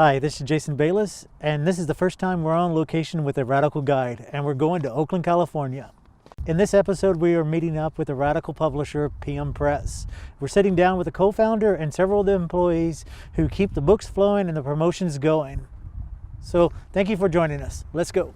Hi, this is Jason Bayless, and this is the first time we're on location with a Radical Guide, and we're going to Oakland, California. In this episode, we are meeting up with the Radical publisher, PM Press. We're sitting down with the co-founder and several of the employees who keep the books flowing and the promotions going. So, thank you for joining us. Let's go.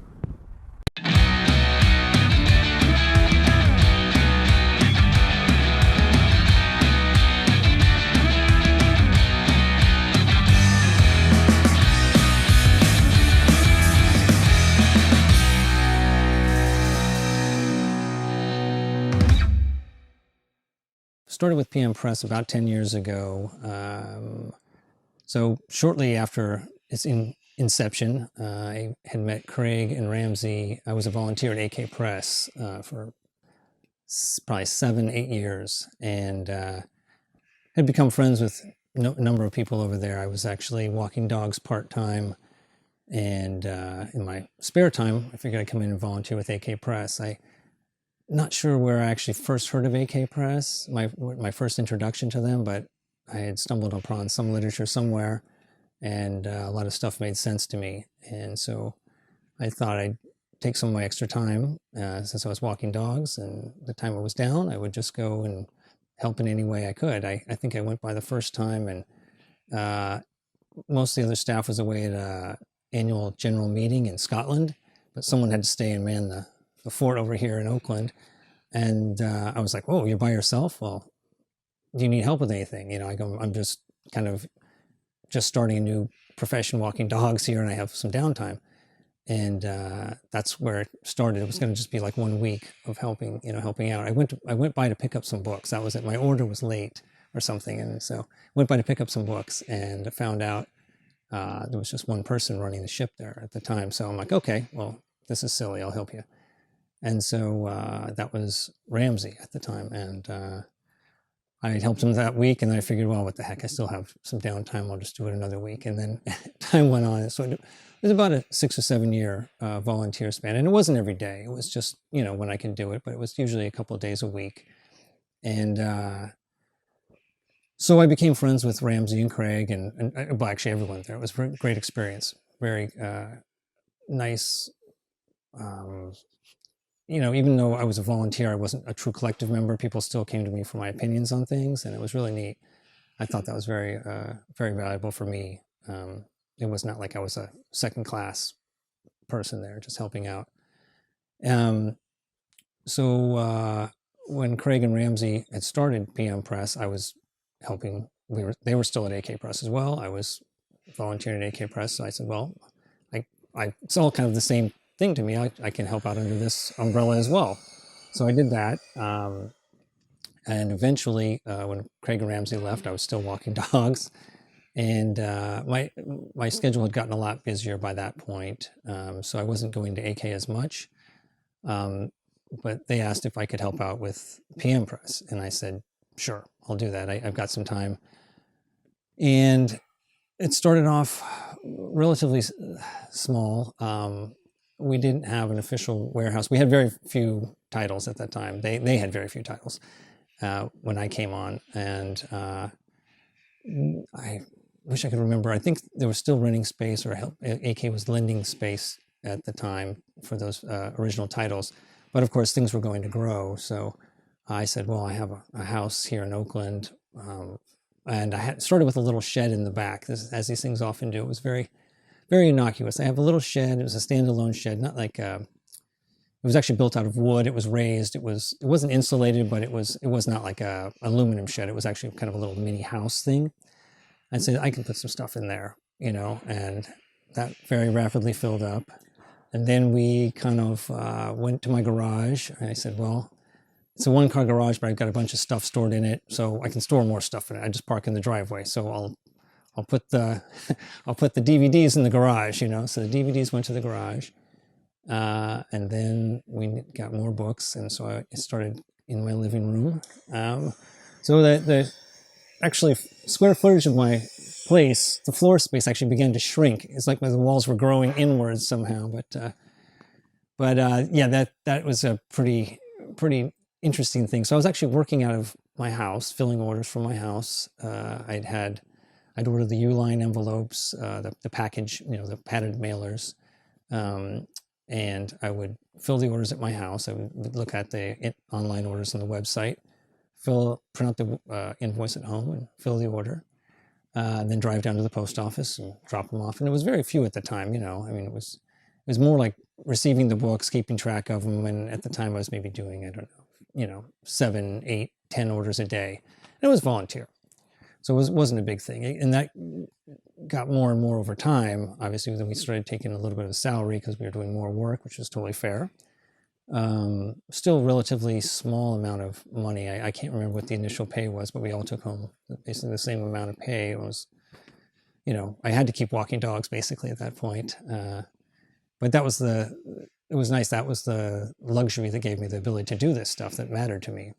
Started with PM Press about 10 years ago. So shortly after its inception, I had met Craig and Ramsey. I was a volunteer at AK Press for probably 7-8 years, and had become friends with a number of people over there. I was actually walking dogs part-time, and in my spare time, I figured I'd come in and volunteer with AK Press. Not sure where I actually first heard of AK Press, my first introduction to them, but I had stumbled upon some literature somewhere, and a lot of stuff made sense to me. And so I thought I'd take some of my extra time, since I was walking dogs, and the time I was down, I would just go and help in any way I could. I think I went by the first time, and most of the other staff was away at an annual general meeting in Scotland, but someone had to stay and man the fort over here in Oakland. And I was like, "Oh, you're by yourself? Well, do you need help with anything?" You know, I'm just kind of just starting a new profession walking dogs here, and I have some downtime. And that's where it started. It was going to just be like 1 week of helping out. I went by to pick up some books. That was it. My order was late or something. And so went by to pick up some books, and found out there was just one person running the ship there at the time. So I'm like, okay, well, this is silly. I'll help you. And so that was Ramsey at the time. And I had helped him that week, and then I figured, well, what the heck, I still have some downtime. I'll just do it another week. And then time went on. So it was about a 6 or 7 year volunteer span. And it wasn't every day. It was just, when I could do it, but it was usually a couple of days a week. And so I became friends with Ramsey and Craig, and well, actually everyone there. It was a great experience. Very nice. Even though I was a volunteer, I wasn't a true collective member. People still came to me for my opinions on things, and it was really neat. I thought that was very, very valuable for me. It was not like I was a second-class person there, just helping out. So when Craig and Ramsey had started PM Press, I was helping. They were still at AK Press as well. I was volunteering at AK Press, so I said, well, it's all kind of the same thing to me. I can help out under this umbrella as well. So I did that. And eventually, when Craig and Ramsey left, I was still walking dogs. And my schedule had gotten a lot busier by that point. So I wasn't going to AK as much. But they asked if I could help out with PM Press. And I said, sure, I'll do that. I've got some time. And it started off relatively small. We didn't have an official warehouse. We had very few titles at that time. They had very few titles when I came on. And I wish I could remember. I think they were still renting space, or AK was lending space at the time for those original titles. But of course, things were going to grow. So I said, well, I have a house here in Oakland. And I had started with a little shed in the back. As these things often do. It was very, very innocuous. I have a little shed. It was a standalone shed, not like it was actually built out of wood. It was raised. It wasn't insulated, but it was not like a aluminum shed. It was actually kind of a little mini house thing. I said I can put some stuff in there, and that very rapidly filled up. And then we kind of went to my garage, and I said, well, it's a 1-car garage, but I've got a bunch of stuff stored in it, so I can store more stuff in it. I just park in the driveway, so I'll put the DVDs in the garage, So the DVDs went to the garage, and then we got more books, and so I started in my living room. So the actually square footage of my place, the floor space actually began to shrink. It's like the walls were growing inwards somehow. But yeah, that was a pretty interesting thing. So I was actually working out of my house, filling orders from my house. I'd had I'd order the Uline envelopes, the package, the padded mailers, and I would fill the orders at my house. I would look at the online orders on the website, print out the invoice at home, and fill the order. And then drive down to the post office and drop them off. And it was very few at the time, I mean, it was more like receiving the books, keeping track of them. And at the time I was maybe doing, I don't know, 7, 8, 10 orders a day. And it was volunteer. So it wasn't a big thing. And that got more and more over time. Obviously, then we started taking a little bit of a salary because we were doing more work, which was totally fair. Still relatively small amount of money. I can't remember what the initial pay was, but we all took home basically the same amount of pay. It was, I had to keep walking dogs basically at that point. But it was nice. That was the luxury that gave me the ability to do this stuff that mattered to me.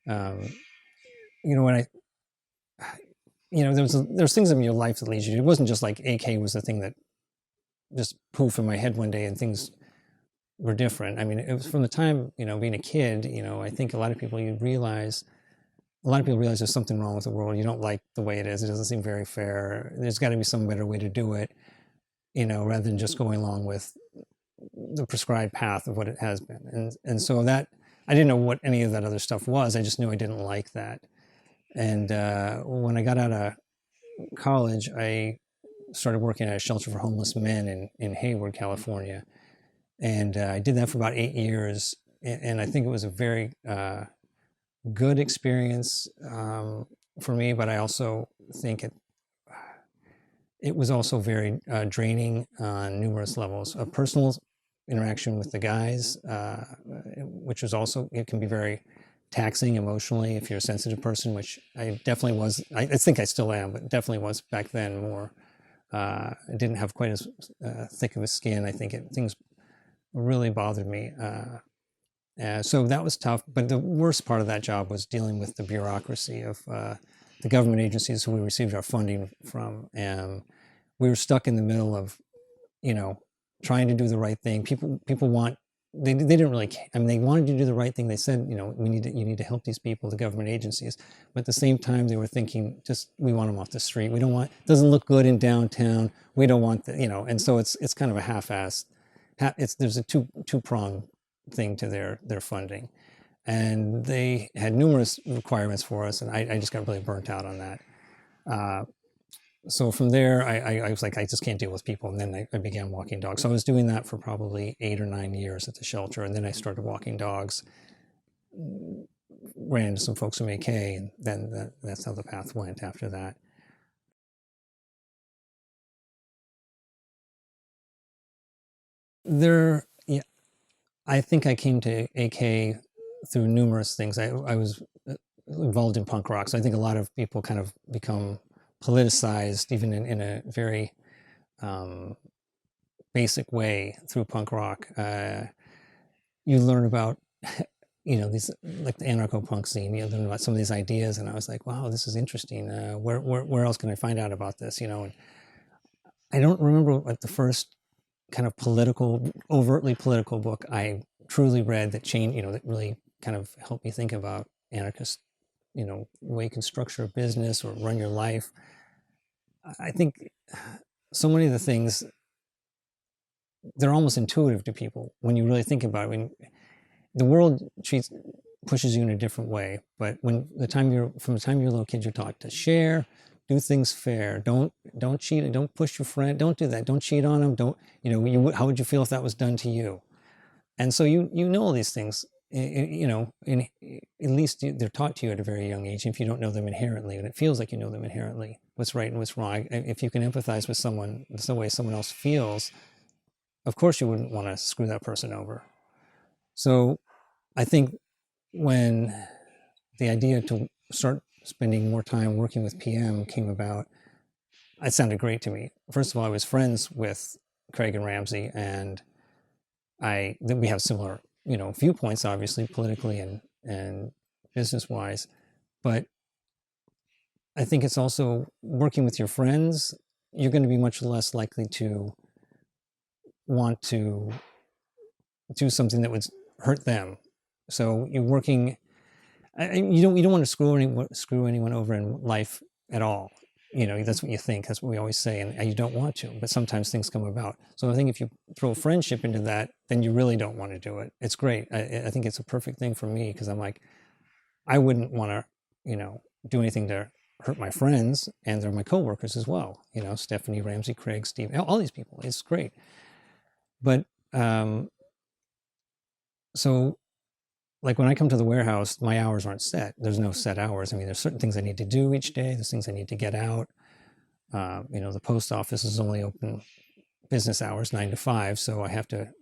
When there's things in your life that lead you. It wasn't just like AK was the thing that just poof in my head one day and things were different. I mean, it was from the time, being a kid, I think a lot of people realize there's something wrong with the world. You don't like the way it is. It doesn't seem very fair. There's got to be some better way to do it, rather than just going along with the prescribed path of what it has been. And so that, I didn't know what any of that other stuff was. I just knew I didn't like that. And when I got out of college, I started working at a shelter for homeless men in Hayward, California. And I did that for about 8 years. And I think it was a very good experience for me, but I also think it was also very draining on numerous levels. A personal interaction with the guys, which was also, it can be very taxing emotionally if you're a sensitive person, which I definitely was. I think I still am, but definitely was back then more. I didn't have quite as thick of a skin. I think things really bothered me. So that was tough. But the worst part of that job was dealing with the bureaucracy of the government agencies who we received our funding from. And we were stuck in the middle of, trying to do the right thing. People they didn't really, I mean, they wanted to do the right thing. They said, you need to help these people, the government agencies. But at the same time, they were thinking, we want them off the street. We don't want, doesn't look good in downtown. We don't want and so it's kind of a half-assed, there's a two-pronged thing to their funding. And they had numerous requirements for us, and I just got really burnt out on that. So from there, I was like, I just can't deal with people. And then I began walking dogs. So I was doing that for probably 8 or 9 years at the shelter. And then I started walking dogs, ran into some folks from AK, and then that's how the path went after that. I think I came to AK through numerous things. I was involved in punk rock. So I think a lot of people kind of become politicized, even in a very basic way through punk rock. You learn about, these, like the anarcho-punk scene, you learn about some of these ideas, and I was like, wow, this is interesting. Where else can I find out about this? And I don't remember what the first kind of overtly political book I truly read that changed, that really kind of helped me think about anarchist, way you can structure a business or run your life. I think so many of the things, they're almost intuitive to people when you really think about it. When the world pushes you in a different way, but from the time you're a little kid, you're taught to share, do things fair, don't cheat, don't push your friend, don't do that, don't cheat on them, don't, how would you feel if that was done to you? And so you know all these things, at least they're taught to you at a very young age. If you don't know them inherently, and it feels like you know them inherently, what's right and what's wrong. If you can empathize with someone, the way someone else feels, of course you wouldn't want to screw that person over. So I think when the idea to start spending more time working with PM came about, it sounded great to me. First of all, I was friends with Craig and Ramsey, and we have similar, viewpoints, obviously, politically and business-wise. But I think it's also working with your friends, you're going to be much less likely to want to do something that would hurt them. So you're working, you don't want to screw anyone over in life at all. that's what you think. That's what we always say, and you don't want to, but sometimes things come about. So I think if you throw friendship into that, then you really don't want to do it. It's great. I think it's a perfect thing for me, because I'm like, I wouldn't want to, do anything to hurt my friends, and they're my coworkers as well. Stephanie, Ramsey, Craig, Steve, all these people. It's great. But so like when I come to the warehouse, my hours aren't set. There's no set hours. I mean, there's certain things I need to do each day. There's things I need to get out. The post office is only open business hours, 9 to 5. So I have to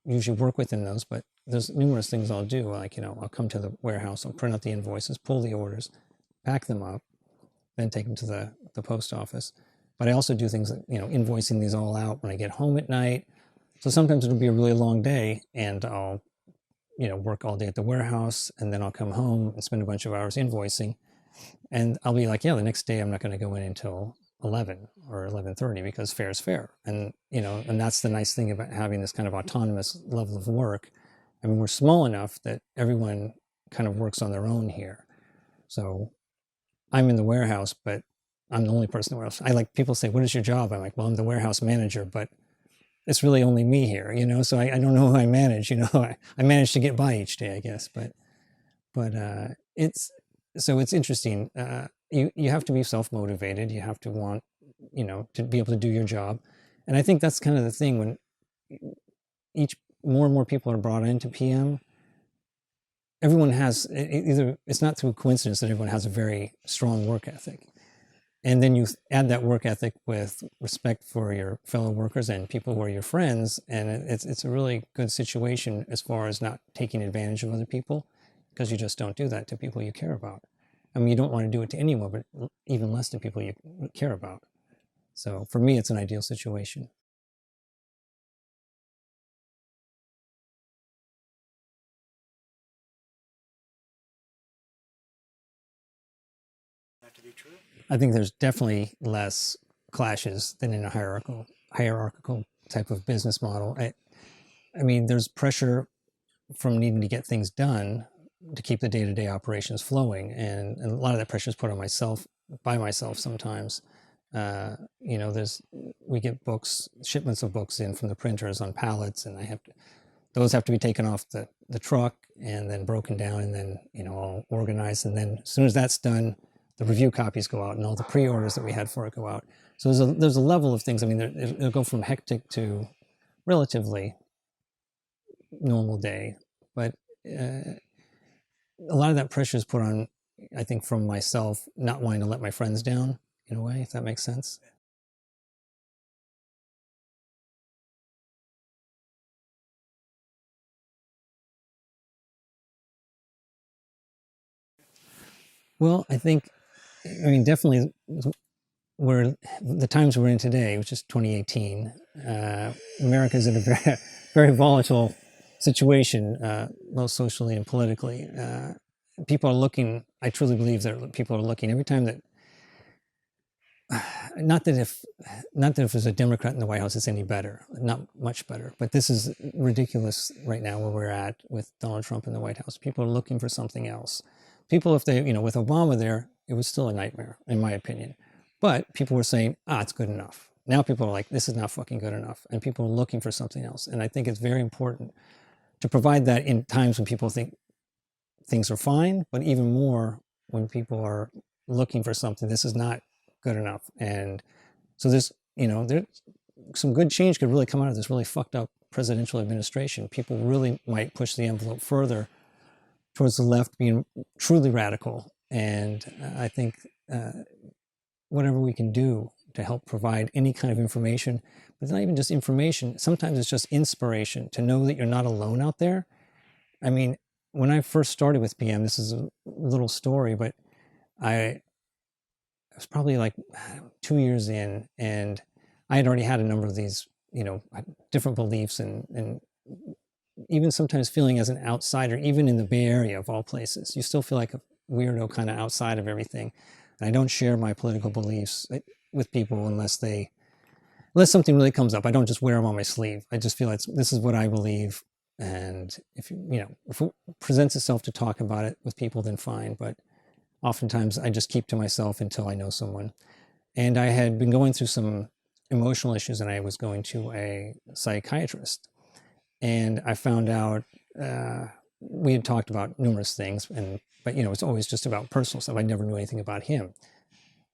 usually work within those, but there's numerous things I'll do. Like, I'll come to the warehouse, I'll print out the invoices, pull the orders, pack them up, then take them to the post office. But I also do things like, invoicing these all out when I get home at night. So sometimes it'll be a really long day, and I'll work all day at the warehouse, and then I'll come home and spend a bunch of hours invoicing. And I'll be like, the next day I'm not going to go in until 11 or 11:30, because fair is fair. And, and that's the nice thing about having this kind of autonomous level of work. I mean, we're small enough that everyone kind of works on their own here. So I'm in the warehouse, but I'm the only person in the warehouse. People say, what is your job? I'm like, well, I'm the warehouse manager, but it's really only me here, so I don't know who I manage, I manage to get by each day, I guess, but it's interesting. You have to be self-motivated. You have to want, to be able to do your job. And I think that's kind of the thing when more and more people are brought into PM, everyone has, it's not through coincidence that everyone has a very strong work ethic. And then you add that work ethic with respect for your fellow workers and people who are your friends, and it's a really good situation as far as not taking advantage of other people, because you just don't do that to people you care about. I mean, you don't want to do it to anyone, but even less to people you care about. So for me, it's an ideal situation. That to be true? I think there's definitely less clashes than in a hierarchical type of business model. I mean, there's pressure from needing to get things done to keep the day-to-day operations flowing, and a lot of that pressure is put on by myself sometimes. We get shipments of books in from the printers on pallets, and those have to be taken off the truck and then broken down, and then all organized, and then as soon as that's done, the review copies go out, and all the pre-orders that we had for it go out. So there's a level of things. I mean, it'll go from hectic to relatively normal day, but a lot of that pressure is put on, I think, from myself not wanting to let my friends down, in a way, if that makes sense. Well, I mean, definitely the times we're in today, which is 2018, America's in a very, very volatile situation, both socially and politically. People are looking, I truly believe that people are looking every time that, not that if there's a Democrat in the White House, it's any better, not much better, but this is ridiculous right now where we're at with Donald Trump in the White House. People are looking for something else. People, if they, with Obama there, it was still a nightmare, in my opinion. But people were saying, it's good enough. Now people are like, this is not fucking good enough. And people are looking for something else. And I think it's very important to provide that in times when people think things are fine, but even more when people are looking for something, this is not good enough. And so there's some good change could really come out of this really fucked up presidential administration. People really might push the envelope further towards the left, being truly radical. And I think whatever we can do to help provide any kind of information, but it's not even just information. Sometimes it's just inspiration to know that you're not alone out there. I mean, when I first started with PM, this is a little story, but I was probably like 2 years in, and I had already had a number of these, different beliefs, and even sometimes feeling as an outsider, even in the Bay Area of all places, you still feel like a weirdo kind of outside of everything. And I don't share my political beliefs with people unless something really comes up. I don't just wear them on my sleeve. I just feel like this is what I believe. And if it presents itself to talk about it with people, then fine. But oftentimes I just keep to myself until I know someone. And I had been going through some emotional issues, and I was going to a psychiatrist. And I found out we had talked about numerous things, but it's always just about personal stuff. I never knew anything about him.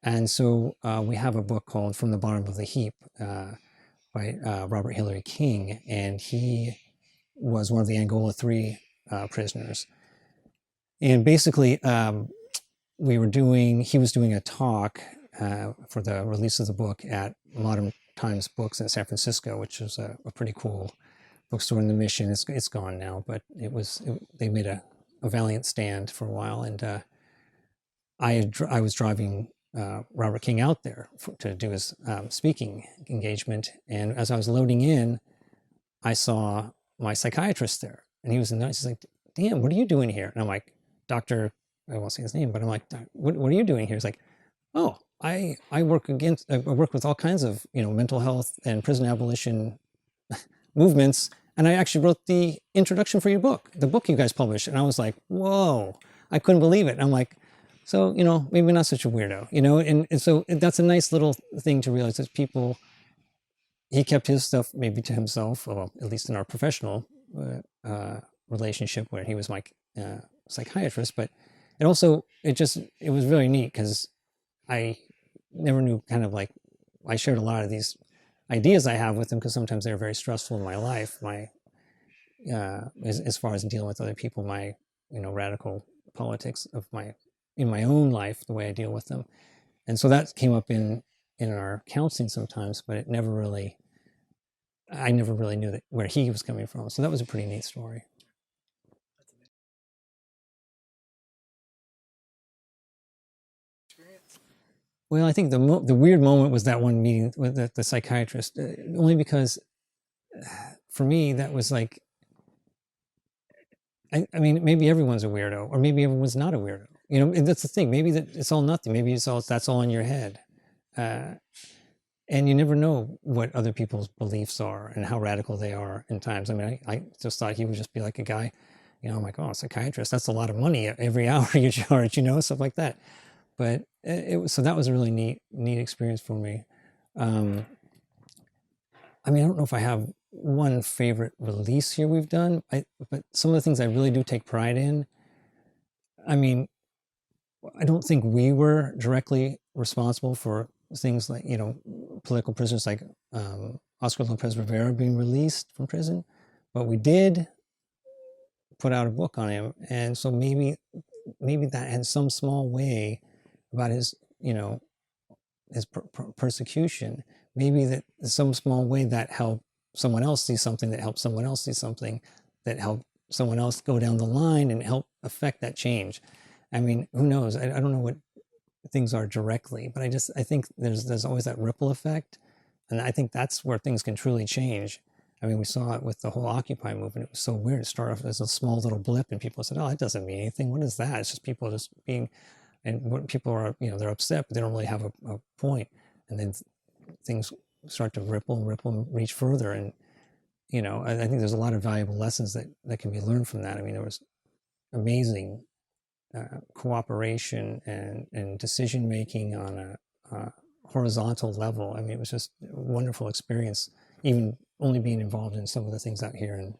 And so we have a book called From the Bottom of the Heap by Robert Hillary King, and he was one of the Angola 3 prisoners. And basically, he was doing a talk for the release of the book at Modern Times Books in San Francisco, which was a pretty cool bookstore in the Mission. It's gone now, but they made a valiant stand for a while, and I was driving Robert King out there to do his speaking engagement, and as I was loading in, I saw my psychiatrist there, and he was nice. He's like, "Dan, what are you doing here?" And I'm like, "Doctor," I won't say his name, but I'm like, "What are you doing here?" He's like, "Oh, I work with all kinds of mental health and prison abolition movements, and I actually wrote the introduction for your book, the book you guys published." And I was like, "Whoa!" I couldn't believe it. And I'm like, so maybe not such a weirdo, and so that's a nice little thing to realize that people. He kept his stuff maybe to himself, well, at least in our professional relationship where he was my psychiatrist, but it was very neat because I never knew I shared a lot of these ideas I have with him because sometimes they're very stressful in my life, as far as dealing with other people, my radical politics in my own life, the way I deal with them. And so that came up in our counseling sometimes, but I never really knew where he was coming from. So that was a pretty neat story. Well, I think the weird moment was that one meeting with the psychiatrist, only because for me, that was like, I mean, maybe everyone's a weirdo, or maybe everyone's not a weirdo. And that's the thing. Maybe it's all nothing. Maybe that's all in your head. And you never know what other people's beliefs are and how radical they are in times. I mean, I just thought he would just be like a guy, I'm like, oh, a psychiatrist, that's a lot of money every hour you charge, stuff like that. But so that was a really neat experience for me. I mean, I don't know if I have one favorite release here we've done, but some of the things I really do take pride in. I mean, I don't think we were directly responsible for things like, political prisoners like Oscar Lopez Rivera being released from prison, but we did put out a book on him. And so maybe that had some small way about his, his persecution, maybe that some small way that helped someone else see something, that helped someone else see something, that helped someone else go down the line and help affect that change. I mean, who knows? I don't know what things are directly, but I think there's always that ripple effect, and I think that's where things can truly change. I mean, we saw it with the whole Occupy movement. It was so weird. It started off as a small little blip, and people said, "Oh, that doesn't mean anything. What is that?" It's just people just being, and what people are, they're upset, but they don't really have a point. And then things start to ripple and reach further. And I think there's a lot of valuable lessons that can be learned from that. I mean, there was amazing cooperation and decision making on a horizontal level. I mean, it was just a wonderful experience, even only being involved in some of the things out here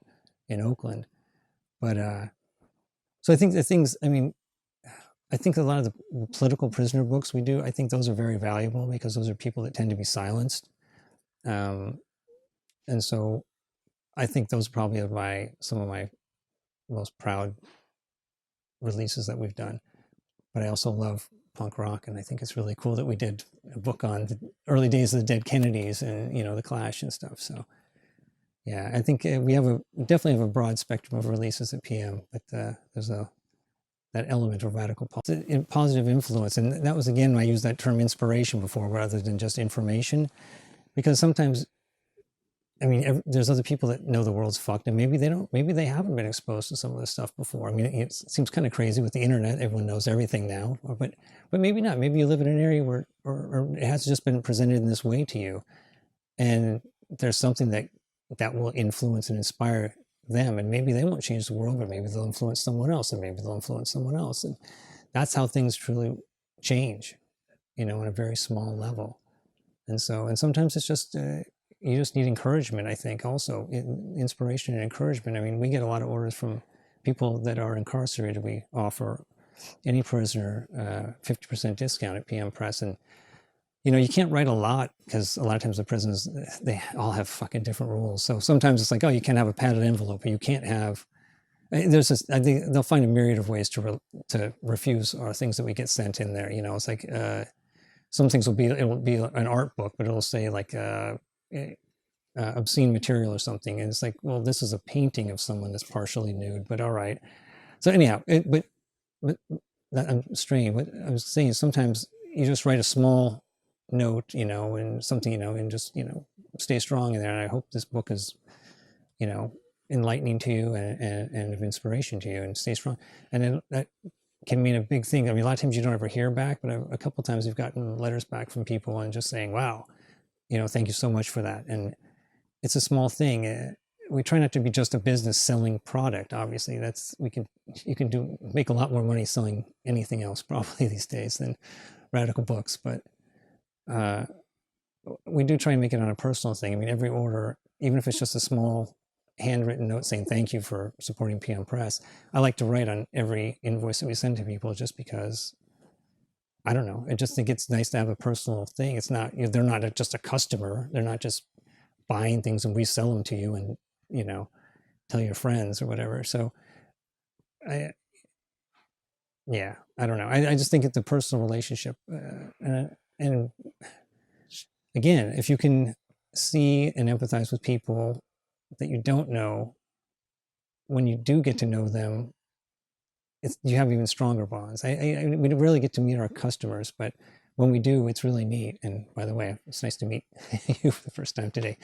in Oakland. But so I think the things, I think a lot of the political prisoner books we do, I think those are very valuable because those are people that tend to be silenced. And so I think those probably are some of my most proud releases that we've done. But I also love punk rock, and I think it's really cool that we did a book on the early days of the Dead Kennedys and the Clash and stuff. So yeah, I think we definitely have a broad spectrum of releases at PM, but there's that element of radical positive influence. And that was, again, I used that term inspiration before rather than just information, because sometimes, there's other people that know the world's fucked, and maybe they haven't been exposed to some of this stuff before. I mean, it seems kind of crazy with the internet. Everyone knows everything now, but maybe not. Maybe you live in an area where or it has just been presented in this way to you, and there's something that will influence and inspire them, and maybe they won't change the world, but maybe they'll influence someone else, and maybe they'll influence someone else, and that's how things truly change. on a very small level. And sometimes it's just, you just need encouragement, I think, also inspiration and encouragement. I mean, we get a lot of orders from people that are incarcerated. We offer any prisoner 50% discount at PM Press. And, you can't write a lot because a lot of times the prisons, they all have fucking different rules. So sometimes it's like, oh, you can have a padded envelope, but you can't have, I think they'll find a myriad of ways to refuse our things that we get sent in there. It's like, some things it will be an art book, but it'll say like obscene material or something. And it's like, well, this is a painting of someone that's partially nude, but all right. So anyhow, but I'm straying. What I was saying is sometimes you just write a small note, and something, and just, stay strong in there. And I hope this book is, enlightening to you and of inspiration to you, and stay strong. And then that can mean a big thing. I mean, a lot of times you don't ever hear back, but a couple of times we've gotten letters back from people and just saying, wow, thank you so much for that. And it's a small thing. We try not to be just a business selling product. Obviously, you can make a lot more money selling anything else probably these days than radical books. But we do try and make it on a personal thing. I mean, every order, even if it's just a small handwritten note saying thank you for supporting PM Press, I like to write on every invoice that we send to people, just because, I don't know, I just think it's nice to have a personal thing. It's not, they're not just a customer. They're not just buying things and we sell them to you and, tell your friends or whatever. So I don't know. I just think it's a personal relationship. And again, if you can see and empathize with people that you don't know, when you do get to know them, you have even stronger bonds. We really get to meet our customers, but when we do, it's really neat. And by the way, it's nice to meet you for the first time today.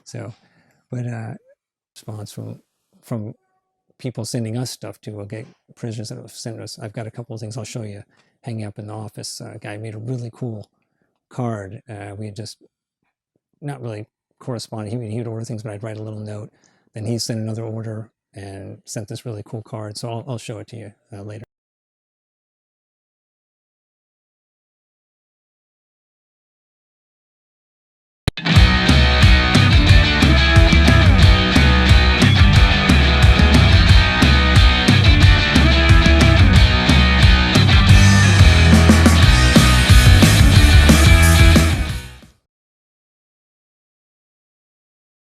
So, but response from people sending us stuff too. We'll get prisoners that have sent us. I've got a couple of things I'll show you hanging up in the office. A guy made a really cool card. We had just not really corresponded. He would order things, but I'd write a little note. Then he sent another order and sent this really cool card. So I'll show it to you later.